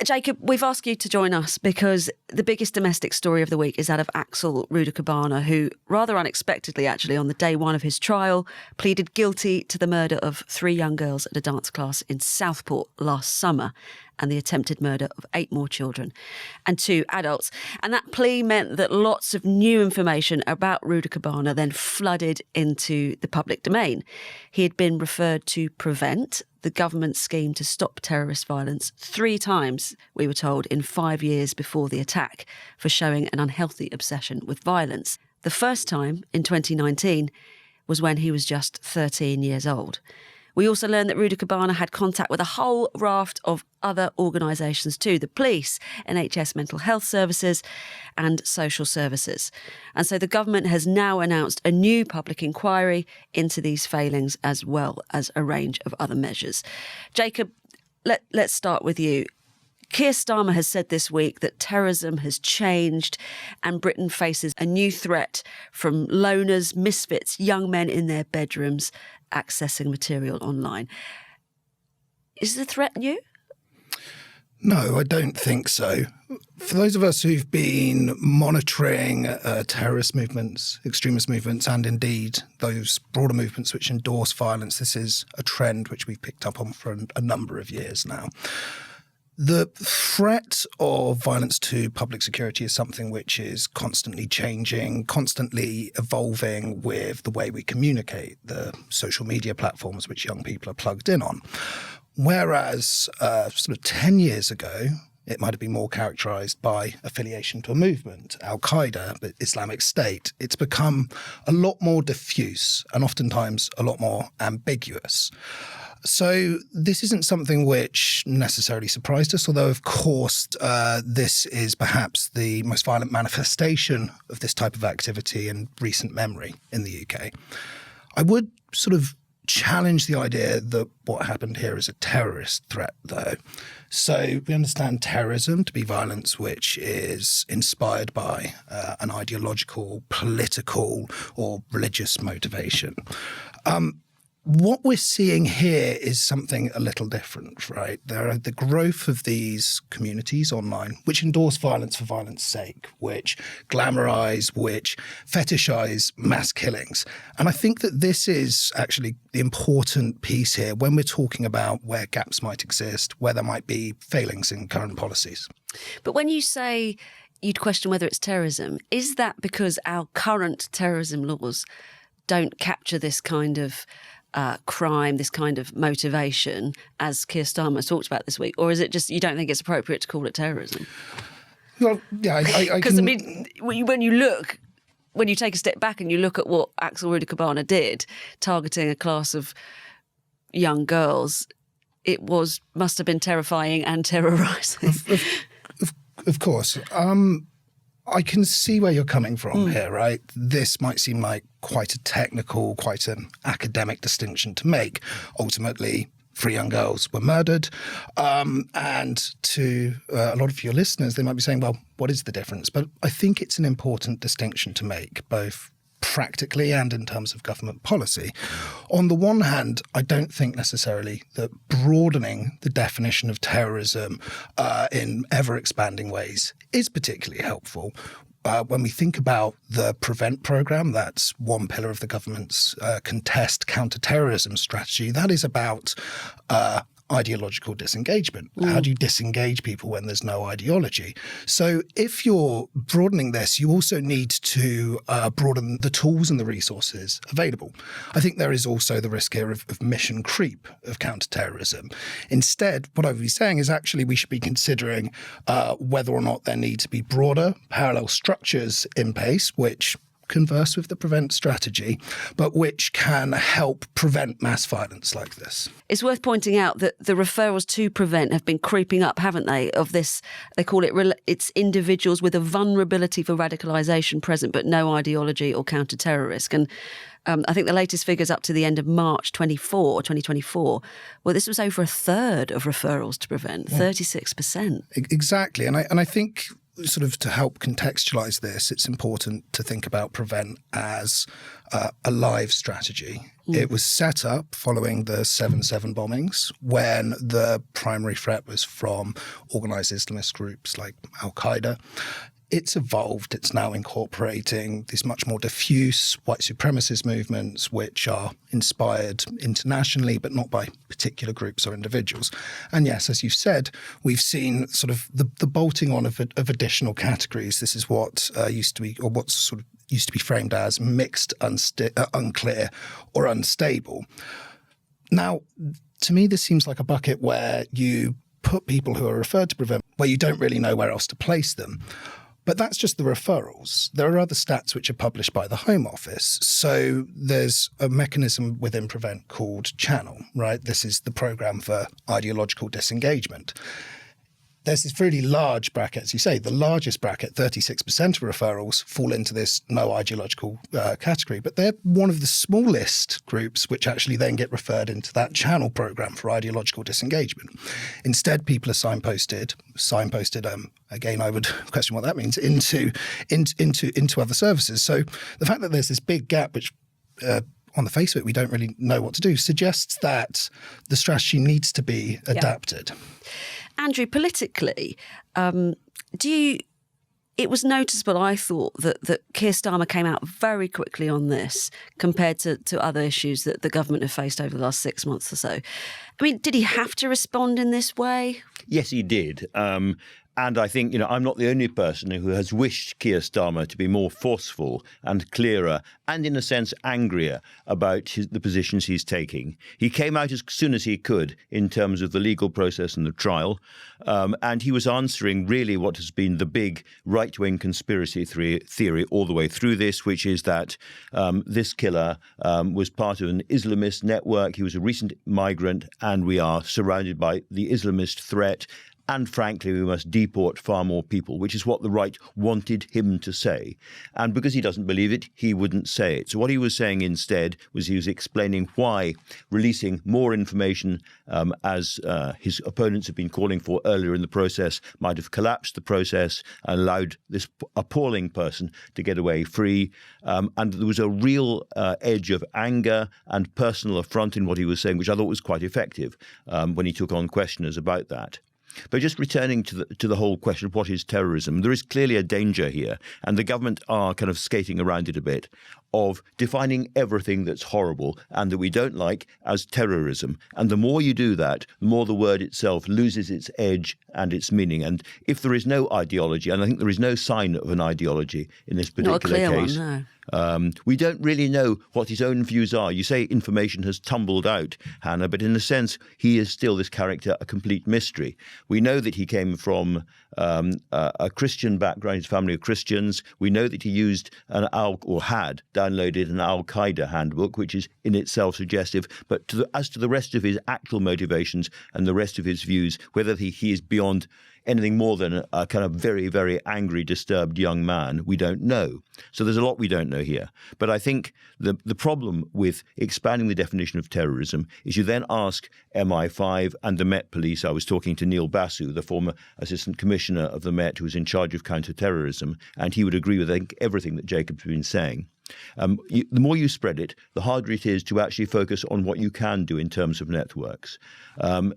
Jacob, we've asked you to join us because the biggest domestic story of the week is that of Axel Rudakubana, who rather unexpectedly, actually, on the day one of his trial, pleaded guilty to the murder of 3 young girls at a dance class in Southport last summer and the attempted murder of 8 more children and 2 adults. And that plea meant that lots of new information about Rudakubana then flooded into the public domain. He had been referred to Prevent, the government's scheme to stop terrorist violence, 3 times, we were told, in 5 years before the attack, for showing an unhealthy obsession with violence. The first time, in 2019, was when he was just 13 years old. We also learned that Rudakubana had contact with a whole raft of other organisations too, the police, NHS mental health services and social services. And so the government has now announced a new public inquiry into these failings as well as a range of other measures. Jacob, let's start with you. Keir Starmer has said this week that terrorism has changed and Britain faces a new threat from loners, misfits, young men in their bedrooms accessing material online. Is the threat new? No, I don't think so. For those of us who've been monitoring terrorist movements, extremist movements, and indeed those broader movements which endorse violence, this is a trend which we've picked up on for a number of years now. The threat of violence to public security is something which is constantly changing, constantly evolving with the way we communicate, the social media platforms which young people are plugged in on. Whereas sort of 10 years ago, it might have been more characterised by affiliation to a movement, Al-Qaeda, Islamic State. It's become a lot more diffuse and oftentimes a lot more ambiguous. So this isn't something which necessarily surprised us, although, of course, this is perhaps the most violent manifestation of this type of activity in recent memory in the UK. I would sort of challenge the idea that what happened here is a terrorist threat, though. So we understand terrorism to be violence which is inspired by an ideological, political or religious motivation. What we're seeing here is something a little different, right? There are the growth of these communities online which endorse violence for violence sake, which glamorise, which fetishise mass killings. And I think that this is actually the important piece here when we're talking about where gaps might exist, where there might be failings in current policies. But when you say you'd question whether it's terrorism, is that because our current terrorism laws don't capture this kind of crime, this kind of motivation, as Keir Starmer talked about this week? Or is it just you don't think it's appropriate to call it terrorism? Well, yeah, Because, I mean, when you take a step back and you look at what Axel Rudakubana did, targeting a class of young girls, it must have been terrifying and terrorising. Of course. I can see where you're coming from here, right? This might seem like quite a technical, quite an academic distinction to make. Ultimately, 3 young girls were murdered. And to a lot of your listeners, they might be saying, well, what is the difference? But I think it's an important distinction to make, both practically and in terms of government policy. On the one hand, I don't think necessarily that broadening the definition of terrorism in ever-expanding ways is particularly helpful. When we think about the Prevent programme, that's one pillar of the government's contest counter-terrorism strategy. That is about ideological disengagement. How do you disengage people when there's no ideology? So if you're broadening this, you also need to broaden the tools and the resources available. I think there is also the risk here of mission creep of counterterrorism. Instead, what I would be saying is actually we should be considering whether or not there need to be broader parallel structures in place, which converse with the Prevent strategy, but which can help prevent mass violence like this. It's worth pointing out that the referrals to Prevent have been creeping up, haven't they, of this, they call it, it's individuals with a vulnerability for radicalisation present but no ideology or counter-terrorist. And I think the latest figures up to the end of March 2024, well, this was over a third of referrals to Prevent, 36%. Exactly. And I think sort of to help contextualise this, it's important to think about Prevent as a live strategy. It was set up following the 7/7 bombings when the primary threat was from organised Islamist groups like Al-Qaeda. It's evolved. It's now incorporating these much more diffuse white supremacist movements, which are inspired internationally, but not by particular groups or individuals. And yes, as you've said, we've seen sort of the bolting on of additional categories. This is what used to be, or what's sort of used to be framed as mixed, unclear, or unstable. Now, to me, this seems like a bucket where you put people who are referred to Prevent, where you don't really know where else to place them. But that's just the referrals. There are other stats which are published by the Home Office. So there's a mechanism within Prevent called Channel, right? This is the programme for ideological disengagement. There's this really large bracket, as you say, the largest bracket, 36% of referrals fall into this no ideological category. But they're one of the smallest groups which actually then get referred into that Channel programme for ideological disengagement. Instead, people are signposted, again, I would question what that means, into other services. So the fact that there's this big gap, which on the face of it, we don't really know what to do, suggests that the strategy needs to be adapted. Andrew, politically, it was noticeable, I thought, that Keir Starmer came out very quickly on this compared to other issues that the government have faced over the last 6 months or so. I mean, did he have to respond in this way? Yes, he did. And I think, I'm not the only person who has wished Keir Starmer to be more forceful and clearer and, in a sense, angrier about the positions he's taking. He came out as soon as he could in terms of the legal process and the trial. And he was answering really what has been the big right-wing conspiracy theory all the way through this, which is that this killer was part of an Islamist network. He was a recent migrant, and we are surrounded by the Islamist threat. And frankly, we must deport far more people, which is what the right wanted him to say. And because he doesn't believe it, he wouldn't say it. So what he was saying instead was he was explaining why releasing more information, as his opponents have been calling for earlier in the process, might have collapsed the process and allowed this appalling person to get away free. And there was a real edge of anger and personal affront in what he was saying, which I thought was quite effective when he took on questioners about that. But just returning to the whole question of what is terrorism, there is clearly a danger here, and the government are kind of skating around it a bit, of defining everything that's horrible and that we don't like as terrorism. And the more you do that, the more the word itself loses its edge and its meaning. And if there is no ideology, and I think there is no sign of an ideology in this particular case, one, no. We don't really know what his own views are. You say information has tumbled out, Hannah, but in a sense, he is still this character, a complete mystery. We know that he came from a Christian background, his family of Christians. We know that he used had downloaded an Al-Qaeda handbook, which is in itself suggestive. But as to the rest of his actual motivations and the rest of his views, whether he is beyond anything more than a kind of very, very angry, disturbed young man, we don't know. So there's a lot we don't know here. But I think the problem with expanding the definition of terrorism is you then ask MI5 and the Met Police. I was talking to Neil Basu, the former Assistant Commissioner of the Met, who was in charge of counter-terrorism, and he would agree with, I think, everything that Jacob's been saying. The more you spread it, the harder it is to actually focus on what you can do in terms of networks.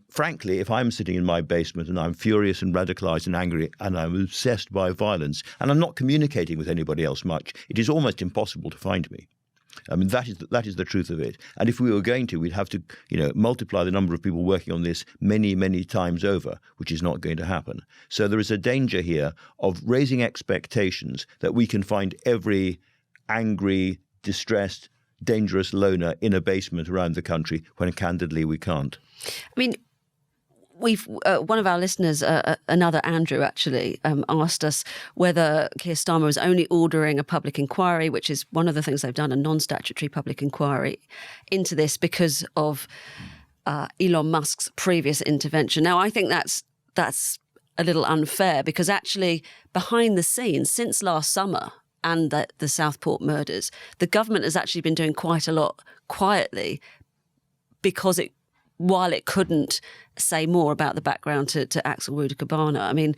Frankly, if I'm sitting in my basement and I'm furious and radicalized and angry and I'm obsessed by violence and I'm not communicating with anybody else much, it is almost impossible to find me. I mean, that is the truth of it. And if we were going to, we'd have to, multiply the number of people working on this many, many times over, which is not going to happen. So there is a danger here of raising expectations that we can find every angry, distressed, dangerous loner in a basement around the country when candidly we can't. I mean, we've one of our listeners, another Andrew actually, asked us whether Keir Starmer was only ordering a public inquiry, which is one of the things they've done, a non-statutory public inquiry into this because of Elon Musk's previous intervention. Now, I think that's a little unfair because actually behind the scenes, since last summer, and the Southport murders, the government has actually been doing quite a lot quietly because while it couldn't say more about the background to Axel Rudakubana. I mean,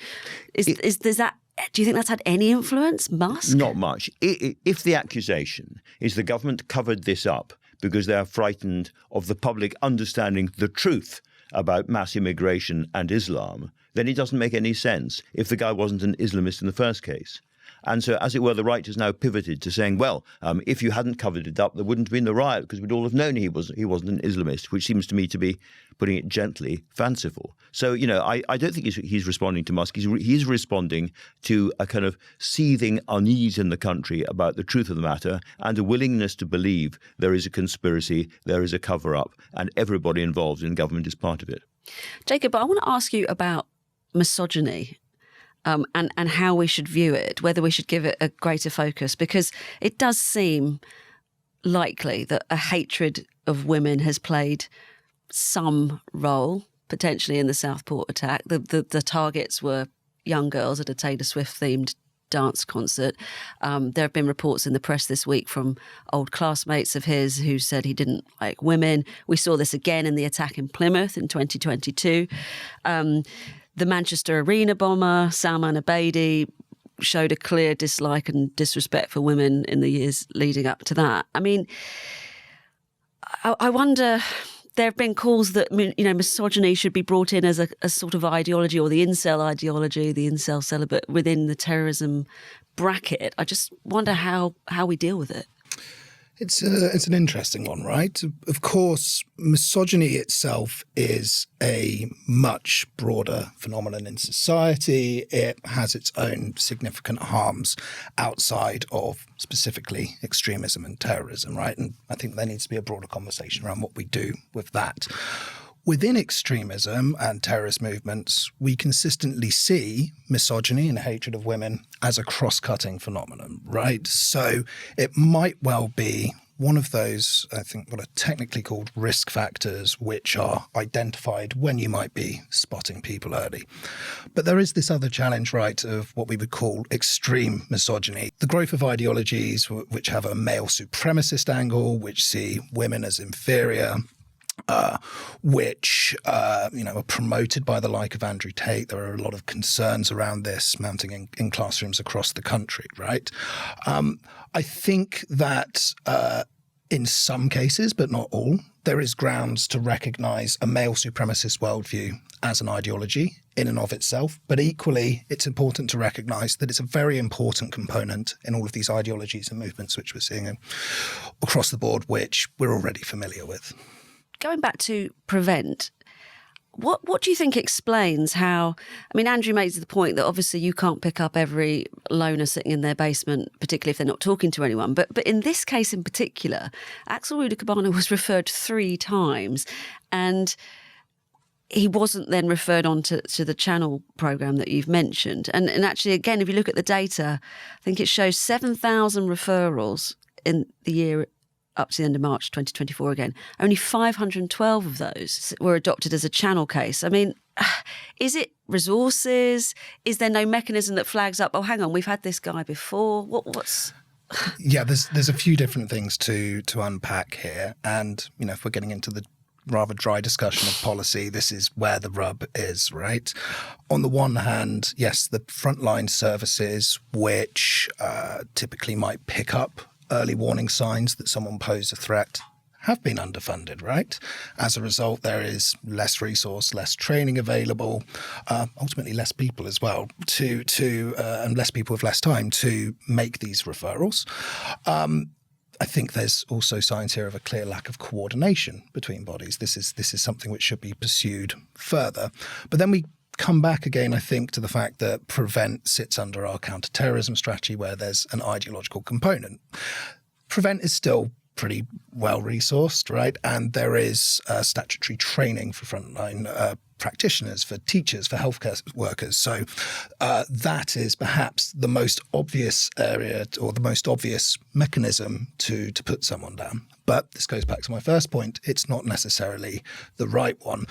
is that Do you think that's had any influence, Musk? Not much. If the accusation is the government covered this up because they are frightened of the public understanding the truth about mass immigration and Islam, then it doesn't make any sense if the guy wasn't an Islamist in the first case. And so, as it were, the right has now pivoted to saying, well, if you hadn't covered it up, there wouldn't have been the riot because we'd all have known he wasn't an Islamist, which seems to me to be, putting it gently, fanciful. So, I don't think he's responding to Musk. He's responding to a kind of seething unease in the country about the truth of the matter and a willingness to believe there is a conspiracy, there is a cover-up, and everybody involved in government is part of it. Jacob, I want to ask you about misogyny. And how we should view it, whether we should give it a greater focus, because it does seem likely that a hatred of women has played some role, potentially, in the Southport attack. The targets were young girls at a Taylor Swift-themed dance concert. There have been reports in the press this week from old classmates of his who said he didn't like women. We saw this again in the attack in Plymouth in 2022. The Manchester Arena bomber, Salman Abedi, showed a clear dislike and disrespect for women in the years leading up to that. I mean, I wonder, there have been calls that, misogyny should be brought in as a sort of ideology, or the incel ideology, the incel celibate within the terrorism bracket. I just wonder how we deal with it. It's an interesting one, right? Of course, misogyny itself is a much broader phenomenon in society. It has its own significant harms outside of specifically extremism and terrorism, right? And I think there needs to be a broader conversation around what we do with that. Within extremism and terrorist movements, we consistently see misogyny and hatred of women as a cross-cutting phenomenon, right? So it might well be one of those, I think, what are technically called risk factors, which are identified when you might be spotting people early. But there is this other challenge, right, of what we would call extreme misogyny. The growth of ideologies which have a male supremacist angle, which see women as inferior, which are promoted by the like of Andrew Tate. There are a lot of concerns around this mounting in classrooms across the country, right? I think that in some cases, but not all, there is grounds to recognise a male supremacist worldview as an ideology in and of itself. But equally, it's important to recognise that it's a very important component in all of these ideologies and movements which we're seeing across the board, which we're already familiar with. Going back to prevent, what do you think explains how, Andrew made the point that obviously you can't pick up every loner sitting in their basement, particularly if they're not talking to anyone. But in this case in particular, Axel Rudakubana was referred 3 times and he wasn't then referred on to the Channel programme that you've mentioned. And actually, again, if you look at the data, I think it shows 7,000 referrals in the year up to the end of March 2024 again. Only 512 of those were adopted as a Channel case. Is it resources? Is there no mechanism that flags up, oh, hang on, we've had this guy before? What's... Yeah, there's a few different things to unpack here. And, if we're getting into the rather dry discussion of policy, this is where the rub is, right? On the one hand, yes, the frontline services, which typically might pick up early warning signs that someone posed a threat, have been underfunded, right? As a result, there is less resource, less training available, ultimately less people as well, and less people with less time to make these referrals. I think there's also signs here of a clear lack of coordination between bodies. This is something which should be pursued further. But then we come back again, I think, to the fact that Prevent sits under our counter-terrorism strategy where there's an ideological component. Prevent is still pretty well-resourced, right? And there is statutory training for frontline practitioners, for teachers, for healthcare workers. So that is perhaps the most obvious area or the most obvious mechanism to put someone down. But this goes back to my first point. It's not necessarily the right one.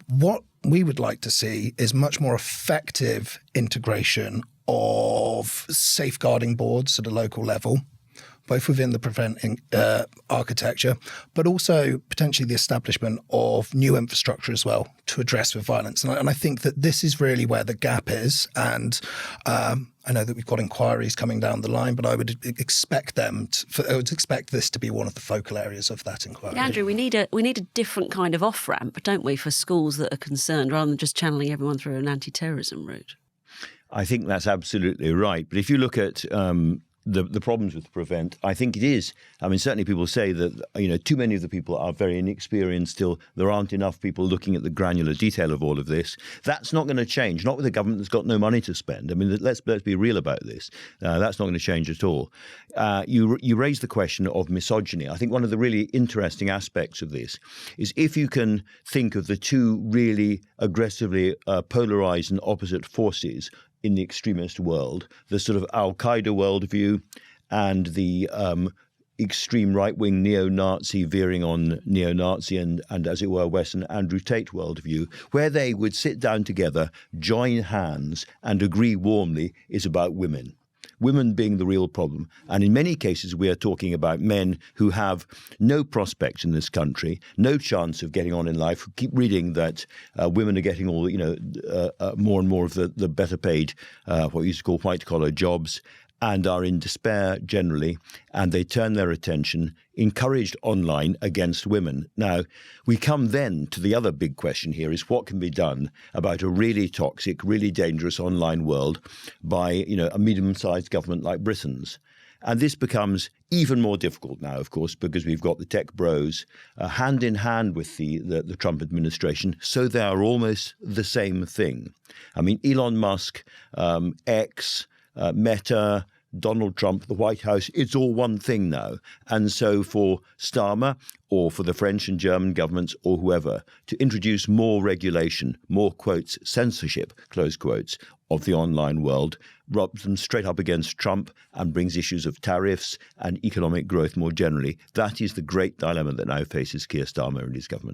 What we would like to see is much more effective integration of safeguarding boards at a local level both within the preventing architecture, but also potentially the establishment of new infrastructure as well to address with violence. And I think that this is really where the gap is. And I know that we've got inquiries coming down the line, but I would expect this to be one of the focal areas of that inquiry. Andrew, we need a different kind of off-ramp, don't we, for schools that are concerned, rather than just channeling everyone through an anti-terrorism route. I think that's absolutely right. But if you look at the problems with Prevent, I think it is. I mean, certainly people say that, too many of the people are very inexperienced still. There aren't enough people looking at the granular detail of all of this. That's not going to change, not with a government that's got no money to spend. I mean, let's be real about this. That's not going to change at all. You raise the question of misogyny. I think one of the really interesting aspects of this is if you can think of the two really aggressively polarized and opposite forces in the extremist world, the sort of al-Qaeda worldview and the extreme right-wing neo-Nazi veering on neo-Nazi and, as it were, Western Andrew Tate worldview, where they would sit down together, join hands and agree warmly is about women. Women being the real problem. And in many cases, we are talking about men who have no prospects in this country, no chance of getting on in life, who keep reading that women are getting all, more and more of the better paid, what we used to call white-collar jobs, and are in despair generally, and they turn their attention, encouraged online, against women. Now, we come then to the other big question here is what can be done about a really toxic, really dangerous online world by, a medium-sized government like Britain's. And this becomes even more difficult now, of course, because we've got the tech bros hand in hand with the Trump administration, so they are almost the same thing. I mean, Elon Musk, X, Meta, Donald Trump, the White House, it's all one thing now. And so for Starmer or for the French and German governments or whoever to introduce more regulation, more quotes, censorship, close quotes, of the online world, rubs them straight up against Trump and brings issues of tariffs and economic growth more generally. That is the great dilemma that now faces Keir Starmer and his government.